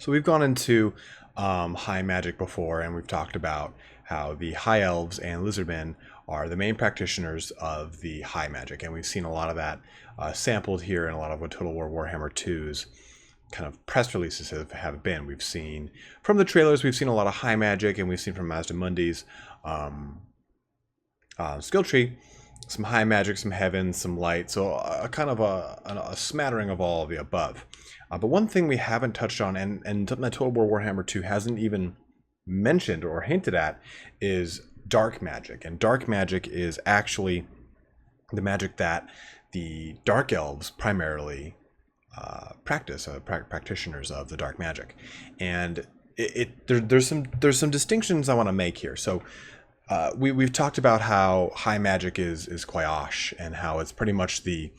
So we've gone into high magic before, and we've talked about how the high elves and lizardmen are the main practitioners of the high magic, and we've seen a lot of that sampled here in a lot of what Total War Warhammer 2's kind of press releases have been. We've seen from the trailers, we've seen a lot of high magic, and we've seen from Mazdamundi's skill tree some high magic, some heaven, some light, so a kind of a smattering of all of the above. But one thing we haven't touched on, and Total War Warhammer 2 hasn't even mentioned or hinted at, is dark magic. And dark magic is actually the magic that the Dark Elves primarily practice, practitioners of the dark magic. And there's some distinctions I want to make here. So we've talked about how high magic is Kwayosh, and how it's pretty much the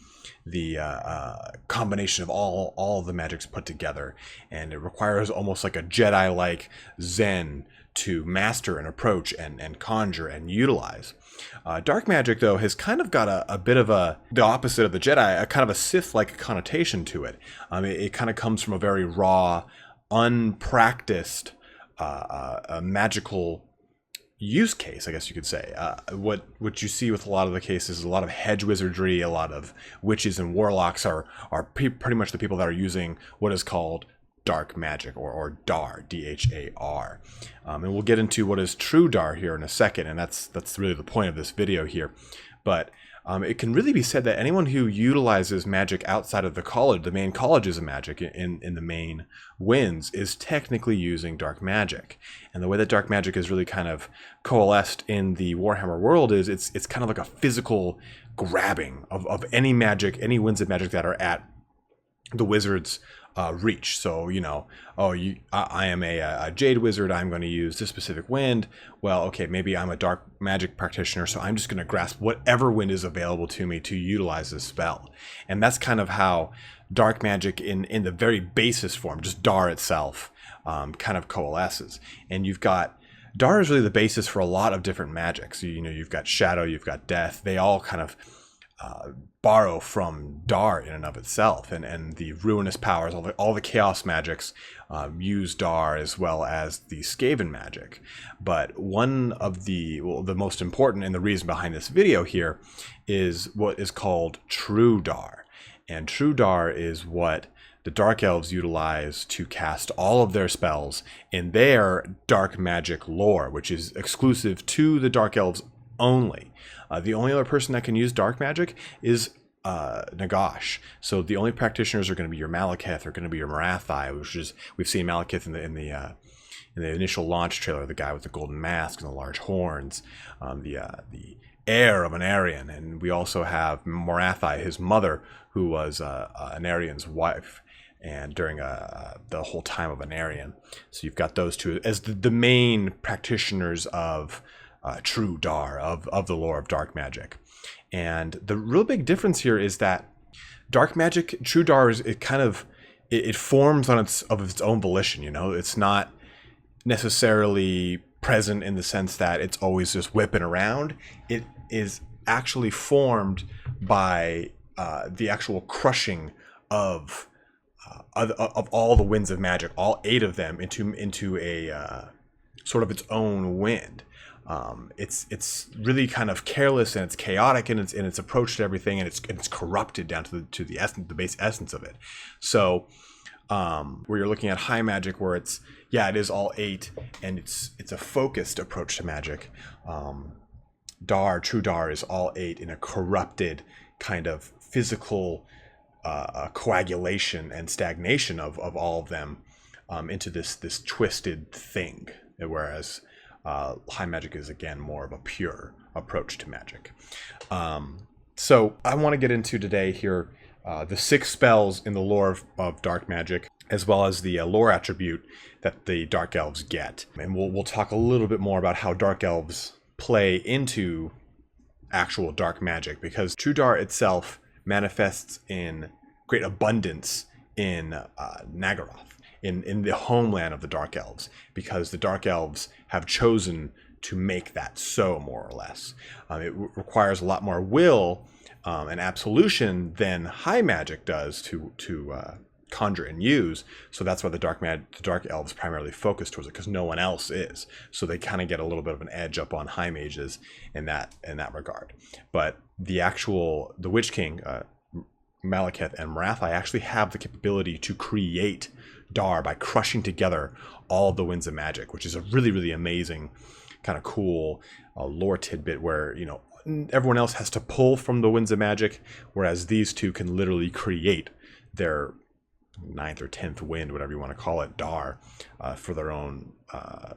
combination of all the magics put together, and it requires almost like a Jedi-like Zen to master and approach and conjure and utilize. Dark magic, though, has kind of got a bit of the opposite of the Jedi, a kind of a Sith-like connotation to it. It kind of comes from a very raw, unpracticed magical use case, I guess you could say. What you see with a lot of the cases is a lot of hedge wizardry. A lot of witches and warlocks are pretty much the people that are using what is called dark magic, or Dhar, D-H-A-R. And we'll get into what is true Dhar here in a second, and that's really the point of this video here. But it can really be said that anyone who utilizes magic outside of the college, the main colleges of magic in the main winds, is technically using dark magic. And the way that dark magic is really kind of coalesced in the Warhammer world is it's kind of like a physical grabbing of any magic, any winds of magic that are at the wizard's reach. So, you know, I am a jade wizard, I'm going to use this specific wind. Well, okay, maybe I'm a dark magic practitioner, so I'm just going to grasp whatever wind is available to me to utilize this spell. And that's kind of how dark magic in the very basis form, just Dhar itself, kind of coalesces. And you've got Dhar is really the basis for a lot of different magics. You know, you've got shadow, you've got death. They all kind of borrow from Dhar in and of itself, and the ruinous powers, all the chaos magics use Dhar, as well as the Skaven magic. But one of the most important, and the reason behind this video here, is what is called true Dhar. And true Dhar is what the Dark Elves utilize to cast all of their spells in their dark magic lore, which is exclusive to the Dark Elves only. The only other person that can use dark magic is Nagash. So the only practitioners are going to be your Malekith, are going to be your Marathi, which is, we've seen Malekith in the initial launch trailer, the guy with the golden mask and the large horns, the heir of an Aryan. And we also have Marathi, his mother, who was an Aryan's wife, and during the whole time of an Aryan. So you've got those two as the main practitioners of true Dhar, of the lore of dark magic. And the real big difference here is that dark magic, true Dhar, it forms on its own volition. You know, it's not necessarily present in the sense that it's always just whipping around. It is actually formed by the actual crushing of all the winds of magic, all 8 of them, into a sort of its own wind. It's really kind of careless, and it's chaotic in its approach to everything, and it's corrupted down to the essence, the base essence of it. So where you're looking at high magic, where it is all 8, and it's a focused approach to magic. Dhar, true Dhar, is all 8 in a corrupted kind of physical coagulation and stagnation of all of them into this twisted thing. Whereas high magic is, again, more of a pure approach to magic. So I want to get into today here the 6 spells in the lore of dark magic, as well as the lore attribute that the Dark Elves get. And we'll talk a little bit more about how Dark Elves play into actual dark magic, because true Dhar itself manifests in great abundance in Naggaroth, in the homeland of the Dark Elves, because the Dark Elves have chosen to make that so, more or less. It requires a lot more will and absolution than high magic does to conjure and use. So that's why the Dark Elves primarily focus towards it, because no one else is. So they kind of get a little bit of an edge up on high mages in that regard. But the Witch King, Malekith and Marathai actually have the capability to create Dhar by crushing together all of the winds of magic, which is a really, really amazing kind of cool lore tidbit where, you know, everyone else has to pull from the winds of magic, whereas these two can literally create their 9th or 10th wind, whatever you want to call it, Dhar, for their own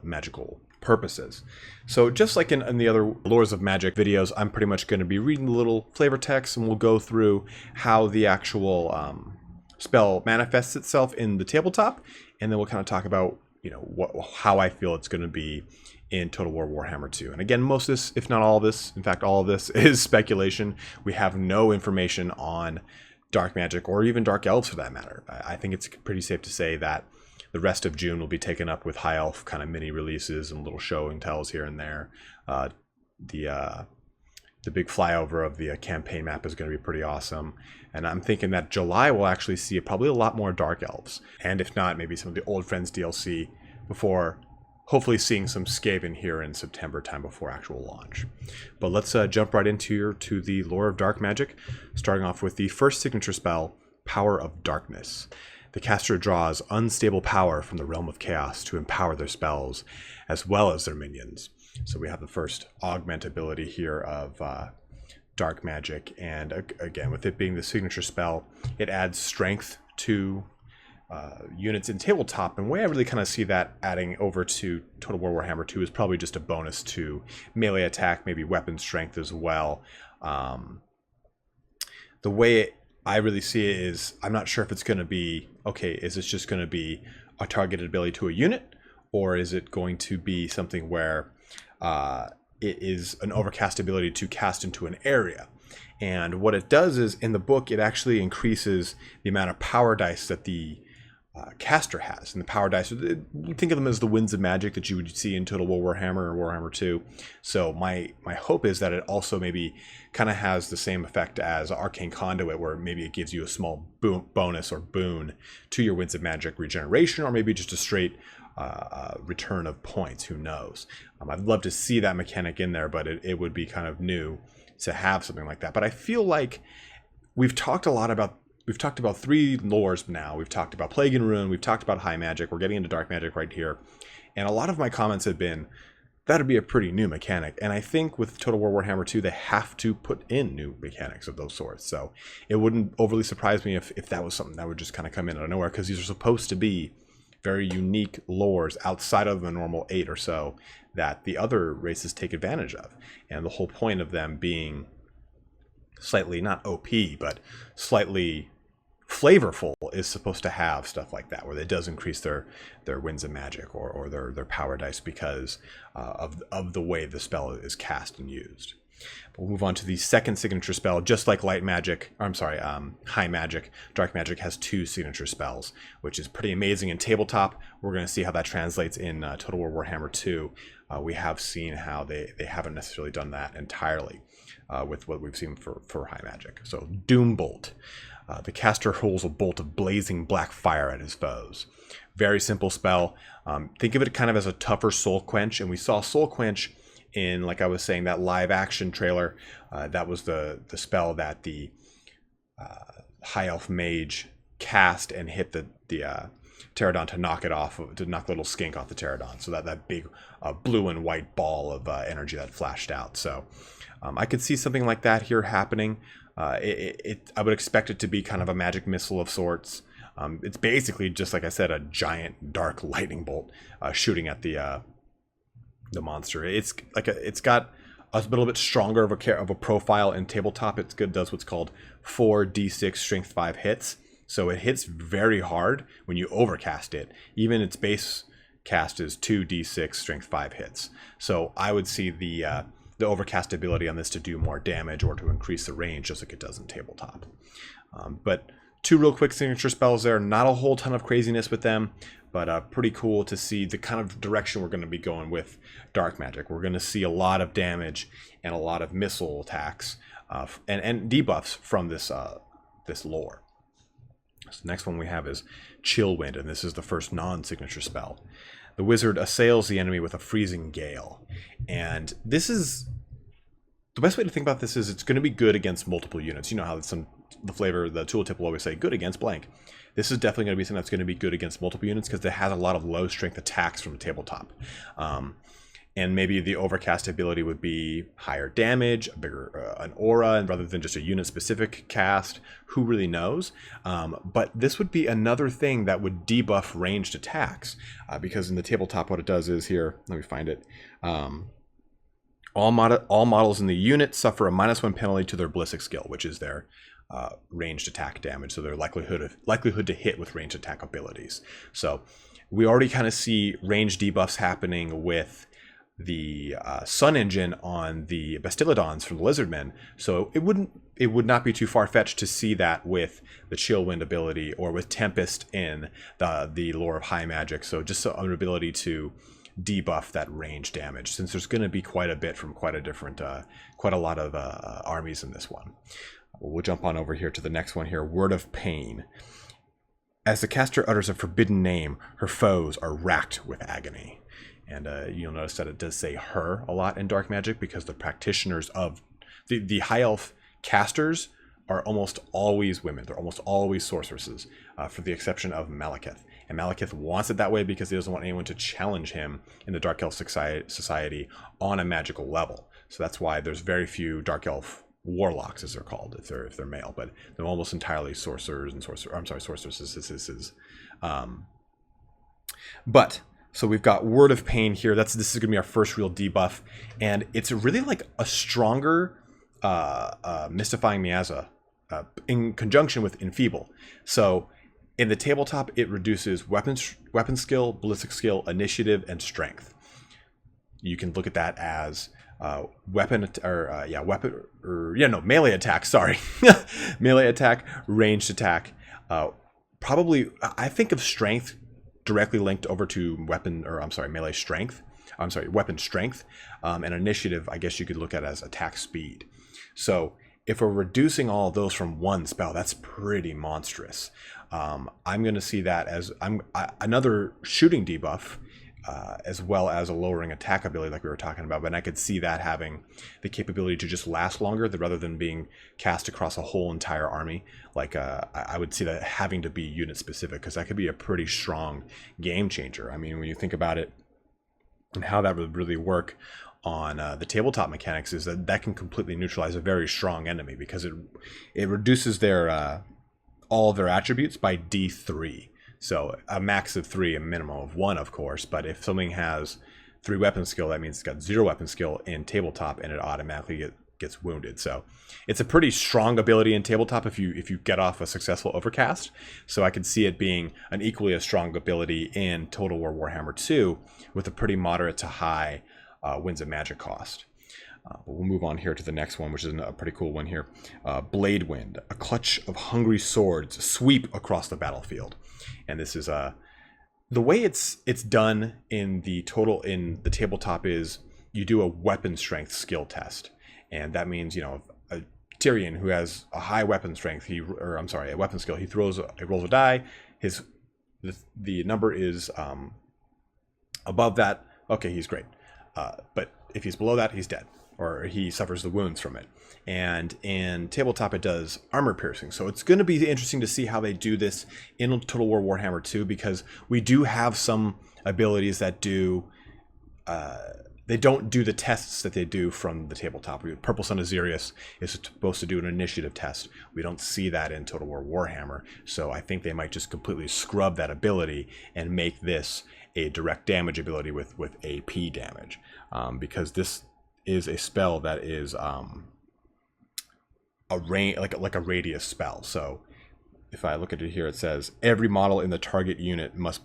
magical purposes. So just like in the other Lores of Magic videos, I'm pretty much going to be reading the little flavor text, and we'll go through how the actual spell manifests itself in the tabletop, and then we'll kind of talk about, you know, how I feel it's going to be in Total War Warhammer 2. And again, most of this, if not all of this, in fact all of this, is speculation. We have no information on dark magic or even dark elves for that matter. I think it's pretty safe to say that the rest of June will be taken up with high elf kind of mini releases and little show and tells here and there. The big flyover of the campaign map is going to be pretty awesome. And I'm thinking that July will actually see probably a lot more dark elves. And if not, maybe some of the Old Friends DLC before hopefully seeing some Skaven here in September time before actual launch. But let's jump right into the lore of dark magic, starting off with the first signature spell, Power of Darkness. The caster draws unstable power from the realm of chaos to empower their spells as well as their minions. So we have the first augment ability here of dark magic, and again, with it being the signature spell, it adds strength to units in tabletop. And the way I really kind of see that adding over to Total War Warhammer 2 is probably just a bonus to melee attack, maybe weapon strength as well. The way I really see it is, I'm not sure if it's going to be, okay, is this just going to be a targeted ability to a unit, or is it going to be something where it is an overcast ability to cast into an area? And what it does is, in the book, it actually increases the amount of power dice that the caster has. And the power dice, think of them as the winds of magic that you would see in Total War Warhammer or Warhammer 2. So my hope is that it also maybe kind of has the same effect as Arcane Conduit, where maybe it gives you a small bonus or boon to your winds of magic regeneration, or maybe just a straight return of points. Who knows? I'd love to see that mechanic in there, but it would be kind of new to have something like that. But I feel like we've talked about 3 lores now. We've talked about Plague and Ruin, we've talked about high magic, we're getting into dark magic right here. And a lot of my comments have been, that'd be a pretty new mechanic. And I think with Total War Warhammer 2, they have to put in new mechanics of those sorts. So it wouldn't overly surprise me if that was something that would just kind of come in out of nowhere, because these are supposed to be very unique lores outside of the normal 8 or so that the other races take advantage of. And the whole point of them being slightly, not OP, but slightly flavorful is supposed to have stuff like that, where it does increase their winds of magic or their power dice because of the way the spell is cast and used. We'll move on to the second signature spell. Just like high magic, dark magic has 2 signature spells, which is pretty amazing in tabletop. We're going to see how that translates in Total War Warhammer 2. We have seen how they haven't necessarily done that entirely with what we've seen for high magic. So Doom Bolt. The caster hurls a bolt of blazing black fire at his foes. Very simple spell. Think of it kind of as a tougher Soul Quench, and we saw Soul Quench in, like I was saying, that live action trailer. That was the spell that the high elf mage cast and hit the Pterodon to knock it off, to knock the little skink off the Pterodon. So that big blue and white ball of energy that flashed out. So I could see something like that here happening. I would expect it to be kind of a magic missile of sorts. It's basically, just like I said, a giant dark lightning bolt shooting at the monster. It's got a little bit stronger of a profile in tabletop. It does what's called 4d6 strength 5 hits. So it hits very hard when you overcast it. Even its base cast is 2d6 strength 5 hits. So I would see the overcast ability on this to do more damage or to increase the range, just like it does in tabletop. But 2 real quick signature spells there. Not a whole ton of craziness with them, but pretty cool to see the kind of direction we're going to be going with dark magic. We're going to see a lot of damage and a lot of missile attacks and debuffs from this lore. So the next one we have is Chillwind, and this is the first non-signature spell. The wizard assails the enemy with a freezing gale. And this is... The best way to think about this is it's going to be good against multiple units. You know how the tooltip will always say good against blank. This is definitely going to be something that's going to be good against multiple units because it has a lot of low strength attacks from the tabletop. And maybe the overcast ability would be higher damage, a bigger an aura, and rather than just a unit specific cast. Who really knows? But this would be another thing that would debuff ranged attacks because in the tabletop what it does is here. Let me find it. All models in the unit suffer a -1 penalty to their ballistic skill, which is their ranged attack damage, so their likelihood to hit with ranged attack abilities. So we already kind of see range debuffs happening with the Sun Engine on the Bastiladons from the Lizardmen, so it would not be too far-fetched to see that with the Chillwind ability or with Tempest in the lore of High Magic. So just an ability to debuff that range damage, since there's going to be quite a bit from quite a lot of armies in this one. We'll jump on over here to the next one here, Word of Pain. As the caster utters a forbidden name, her foes are racked with agony. And you'll notice that it does say her a lot in Dark Magic because the practitioners of the High Elf casters are almost always women. They're almost always sorceresses, for the exception of Malekith. And Malekith wants it that way because he doesn't want anyone to challenge him in the Dark Elf society on a magical level. So that's why there's very few Dark Elf warlocks, as they're called, if they're male, but they're almost entirely sorcerers and sorceresses. But so we've got Word of Pain here. This is going to be our first real debuff, and it's really like a stronger Mystifying Miasma in conjunction with Enfeeble. So in the tabletop, it reduces weapon skill, ballistic skill, initiative, and strength. You can look at that as melee attack. Sorry, melee attack, ranged attack. Probably, I think of strength directly linked over to melee strength. Weapon strength, and initiative. I guess you could look at as attack speed. So if we're reducing all of those from one spell, that's pretty monstrous. I'm going to see that as another shooting debuff, as well as a lowering attack ability like we were talking about. But I could see that having the capability to just last longer rather than being cast across a whole entire army. Like I would see that having to be unit specific, because that could be a pretty strong game changer. I mean, when you think about it and how that would really work on the tabletop mechanics, is that can completely neutralize a very strong enemy, because it reduces their all of their attributes by D3. So a max of 3, a minimum of 1, of course. But if something has 3 weapon skill, that means it's got 0 weapon skill in tabletop, and it automatically gets wounded. So it's a pretty strong ability in tabletop if you get off a successful overcast. So I could see it being an equally as strong ability in Total War Warhammer 2 with a pretty moderate to high Winds of Magic cost. But we'll move on here to the next one, which is a pretty cool one here. Blade Wind, a clutch of hungry swords sweep across the battlefield. And this is the way it's done in the tabletop is you do a weapon strength skill test, and that means, you know, a Tyrion who has a high weapon strength, a weapon skill, he rolls a die. The number is above that. Okay, he's great. But if he's below that, he's dead, or he suffers the wounds from it. And in tabletop, it does armor piercing. So it's going to be interesting to see how they do this in Total War Warhammer 2, because we do have some abilities that do... they don't do the tests that they do from the tabletop. Purple Sun Azirius is supposed to do an initiative test. We don't see that in Total War Warhammer. So I think they might just completely scrub that ability and make this a direct damage ability with AP damage. Because this is a spell that is like a radius spell. So if I look at it here, it says every model in the target unit must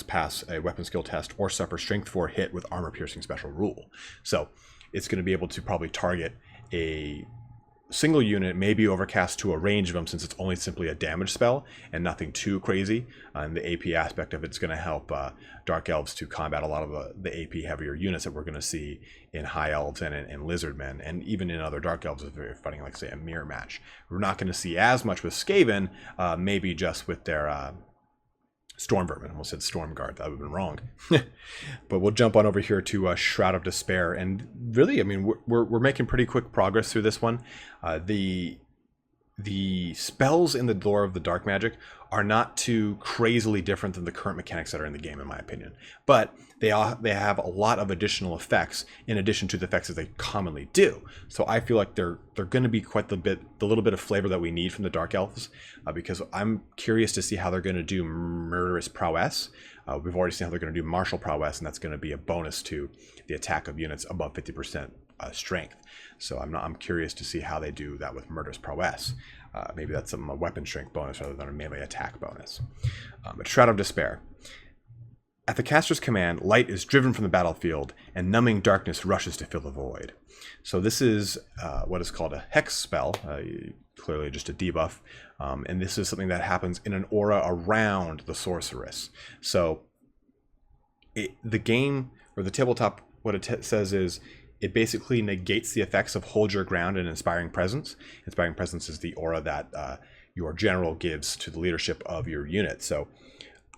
pass a weapon skill test or suffer strength 4 hit with armor piercing special rule. So it's going to be able to probably target a single unit, maybe overcast to a range of them, since it's only simply a damage spell and nothing too crazy. And the AP aspect of it's going to help Dark Elves to combat a lot of the AP heavier units that we're going to see in High Elves and in Lizardmen, and even in other Dark Elves if they're fighting, like, say, a mirror match. We're not going to see as much with Skaven, maybe just with their Storm Vermin. I almost said Storm Guard. That would have been wrong. But we'll jump on over here to Shroud of Despair. And really, I mean, we're making pretty quick progress through this one. The spells in the lore of the dark magic are not too crazily different than the current mechanics that are in the game, in my opinion. But they have a lot of additional effects in addition to the effects that they commonly do. So I feel like they're going to be quite the little bit of flavor that we need from the Dark Elves, because I'm curious to see how they're going to do Murderous Prowess. We've already seen how they're going to do Martial Prowess, and that's going to be a bonus to the attack of units above 50% strength. So I'm curious to see how they do that with Murderous Prowess. Maybe that's a weapon strength bonus rather than a melee attack bonus. But Shroud of Despair. At the caster's command, light is driven from the battlefield, and numbing darkness rushes to fill the void. So this is what is called a hex spell, clearly just a debuff, and this is something that happens in an aura around the sorceress. So the game, or the tabletop, what it says is, it basically negates the effects of Hold Your Ground and Inspiring Presence. Inspiring Presence is the aura that your general gives to the leadership of your unit. So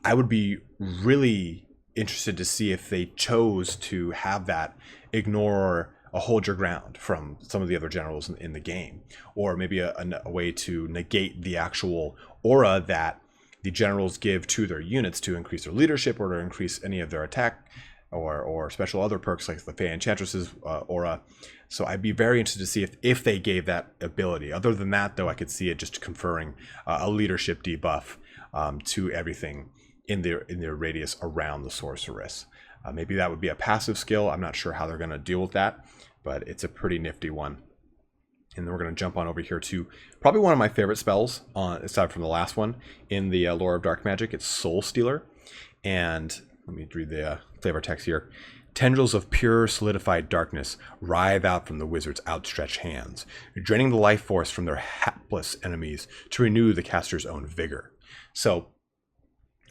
I would be really interested to see if they chose to have that ignore a Hold Your Ground from some of the other generals in the game. Or maybe a way to negate the actual aura that the generals give to their units to increase their leadership or to increase any of their attack or special other perks like the Fey Enchantress's aura. So I'd be very interested to see if they gave that ability. Other than that, though, I could see it just conferring a leadership debuff to everything in their radius around the sorceress. Maybe that would be a passive skill. I'm not sure how they're going to deal with that, but it's a pretty nifty one. And then we're going to jump on over here to probably one of my favorite spells, aside from the last one, in the lore of Dark Magic. It's Soul Stealer. And let me read the flavor text here. Tendrils of pure solidified darkness writhe out from the wizard's outstretched hands, draining the life force from their hapless enemies to renew the caster's own vigor. So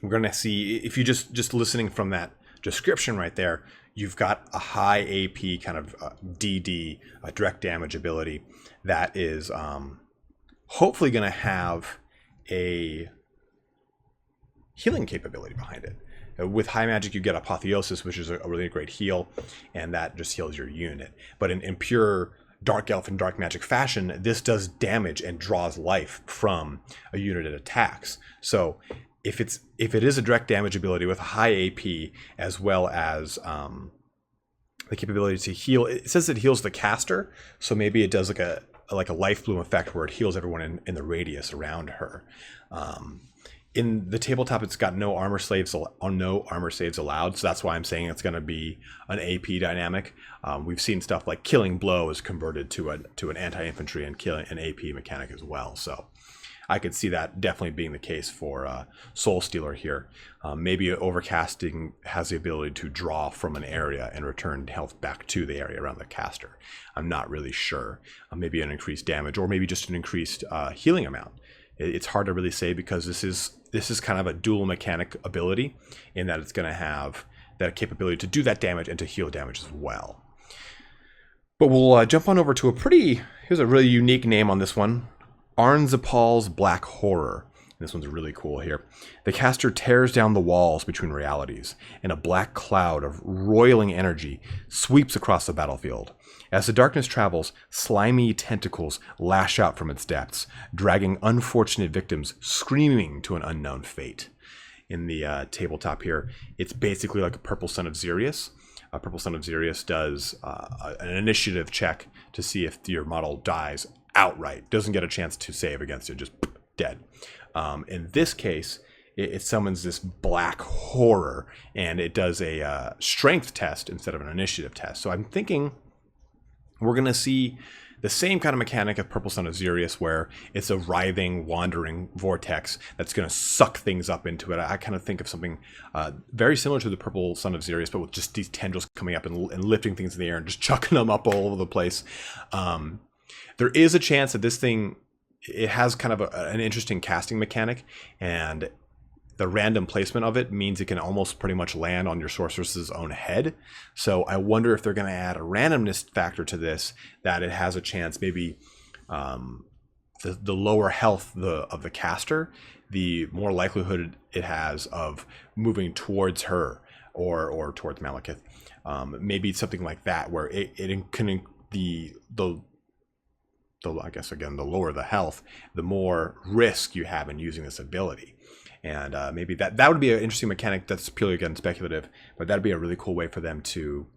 we're going to see, if you just listening from that description right there, you've got a high AP kind of DD, a direct damage ability that is hopefully going to have a healing capability behind it. With high magic, you get Apotheosis, which is a really great heal, and that just heals your unit. But in pure Dark Elf and Dark Magic fashion, this does damage and draws life from a unit it attacks. So if it is a direct damage ability with a high AP, as well as the capability to heal, it says it heals the caster, so maybe it does like a life bloom effect where it heals everyone in the radius around her. In the tabletop, it's got no armor saves allowed, so that's why I'm saying it's going to be an AP dynamic. We've seen stuff like Killing Blow is converted to an anti-infantry and killing an AP mechanic as well. So I could see that definitely being the case for Soul Stealer here. Maybe Overcasting has the ability to draw from an area and return health back to the area around the caster. I'm not really sure. Maybe an increased damage, or maybe just an increased healing amount. It's hard to really say, because this is kind of a dual mechanic ability, in that it's going to have that capability to do that damage and to heal damage as well. But we'll jump on over to here's a really unique name on this one, Arnzapal's Black Horror. This one's really cool here. The caster tears down the walls between realities, and a black cloud of roiling energy sweeps across the battlefield. As the darkness travels, slimy tentacles lash out from its depths, dragging unfortunate victims screaming to an unknown fate. In the tabletop here, it's basically like a Purple Son of Xerius. Purple Son of Xerius does an initiative check to see if your model dies outright. Doesn't get a chance to save against it, just dead. In this case, it summons this black horror, and it does a strength test instead of an initiative test. So I'm thinking we're going to see the same kind of mechanic of Purple Son of Xerius, where it's a writhing, wandering vortex that's going to suck things up into it. I kind of think of something very similar to the Purple Son of Xerius, but with just these tendrils coming up and lifting things in the air and just chucking them up all over the place. There is a chance that this thing, it has kind of an interesting casting mechanic, and the random placement of it means it can almost pretty much land on your sorceress's own head. So I wonder if they're going to add a randomness factor to this, that it has a chance, maybe the lower health of the caster, the more likelihood it has of moving towards her or towards Malekith. Maybe something like that, where it can, I guess again, the lower the health, the more risk you have in using this ability. And maybe that would be an interesting mechanic. That's purely, again, speculative, but that'd be a really cool way for them to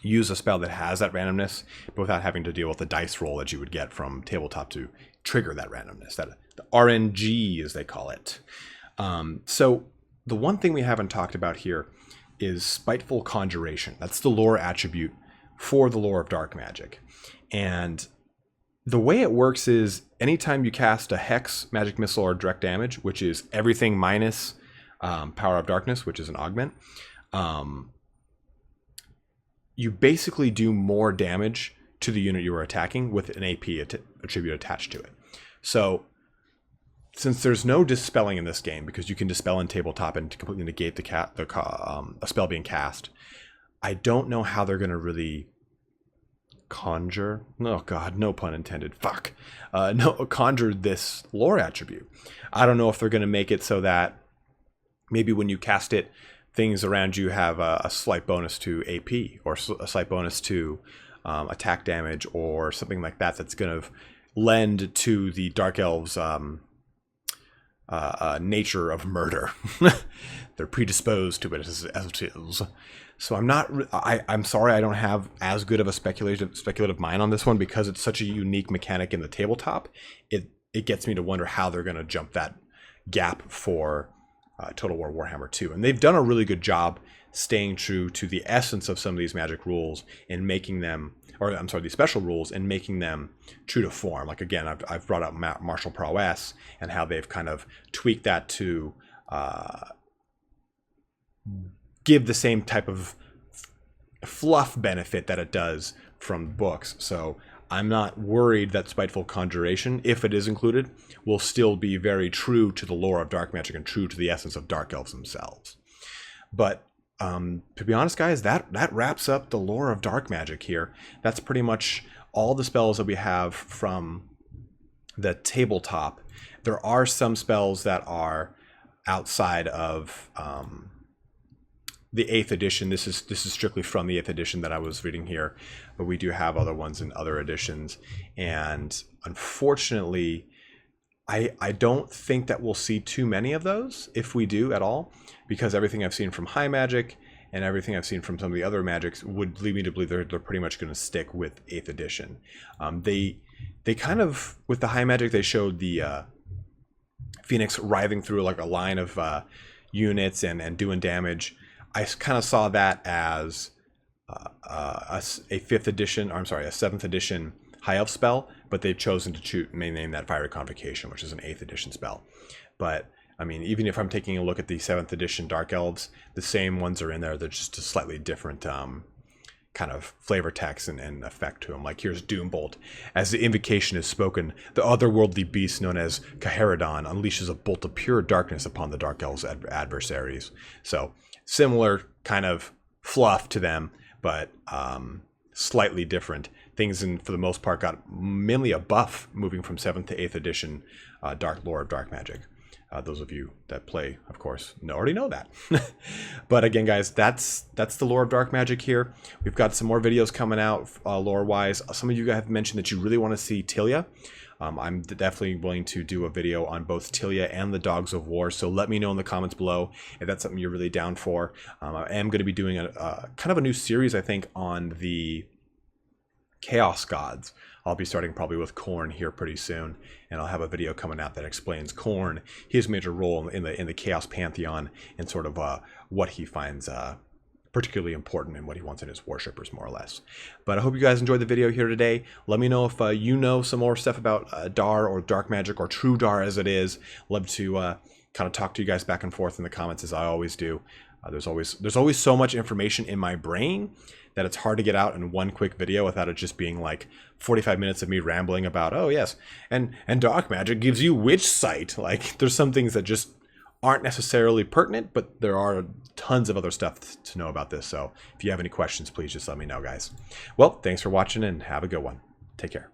use a spell that has that randomness, but without having to deal with the dice roll that you would get from tabletop to trigger that randomness, that the RNG, as they call it. So the one thing we haven't talked about here is Spiteful Conjuration. That's the lore attribute for the lore of dark magic. And the way it works is anytime you cast a Hex, Magic Missile, or direct damage, which is everything minus Power of Darkness, which is an augment, you basically do more damage to the unit you are attacking with an AP attribute attached to it. So since there's no dispelling in this game, because you can dispel in tabletop and completely negate a spell being cast, I don't know how they're going to really conjure, oh god, no pun intended, fuck, conjure this lore attribute. I don't know if they're going to make it so that maybe when you cast it, things around you have a slight bonus to AP, or a slight bonus to attack damage, or something like that, that's going to lend to the Dark Elves' nature of murder. They're predisposed to it as it is. So I'm sorry I don't have as good of a speculative mind on this one, because it's such a unique mechanic in the tabletop. It gets me to wonder how they're going to jump that gap for Total War Warhammer 2. And they've done a really good job staying true to the essence of some of these magic rules and making them, or I'm sorry, these special rules, and making them true to form. Like, again, I've brought up martial prowess and how they've kind of tweaked that to give the same type of fluff benefit that it does from books. So I'm not worried that Spiteful Conjuration, if it is included, will still be very true to the lore of dark magic and true to the essence of dark elves themselves. But to be honest, guys, that wraps up the lore of dark magic here. That's pretty much all the spells that we have from the tabletop. There are some spells that are outside of the 8th edition. This is strictly from the 8th edition that I was reading here, but we do have other ones in other editions, and unfortunately I don't think that we'll see too many of those, if we do at all, because everything I've seen from High Magic and everything I've seen from some of the other magics would lead me to believe they're pretty much going to stick with 8th edition. They kind of, with the High Magic, they showed the Phoenix writhing through like a line of units and doing damage. I kind of saw that as a 5th edition, or I'm sorry, a 7th edition High Elf spell, but they've chosen to name that Fiery Convocation, which is an 8th edition spell. But I mean, even if I'm taking a look at the 7th edition Dark Elves, the same ones are in there. They're just a slightly different kind of flavor text and effect to them. Like, here's Doombolt. As the invocation is spoken, the otherworldly beast known as Caharadon unleashes a bolt of pure darkness upon the Dark Elves' adversaries. So similar kind of fluff to them, but slightly different. Things, for the most part, got mainly a buff moving from 7th to 8th edition Dark Lore of Dark Magic. Those of you that play, of course, already know that. But again, guys, that's the lore of dark magic here. We've got some more videos coming out lore-wise. Some of you guys have mentioned that you really want to see Tilia. I'm definitely willing to do a video on both Tilia and the Dogs of War, so let me know in the comments below if that's something you're really down for. I am going to be doing a kind of a new series, I think, on the Chaos Gods. I'll be starting probably with Khorne here pretty soon, and I'll have a video coming out that explains Khorne, his major role in the Chaos Pantheon, and sort of what he finds particularly important and what he wants in his worshippers, more or less. But I hope you guys enjoyed the video here today. Let me know if you know some more stuff about Dhar or dark magic, or true Dhar as it is. Love to kind of talk to you guys back and forth in the comments, as I always do. There's always so much information in my brain that it's hard to get out in one quick video without it just being like 45 minutes of me rambling about, oh yes, and dark magic gives you witch sight. Like, there's some things that just aren't necessarily pertinent, but there are tons of other stuff to know about this. So if you have any questions, please just let me know, guys. Well, thanks for watching and have a good one. Take care.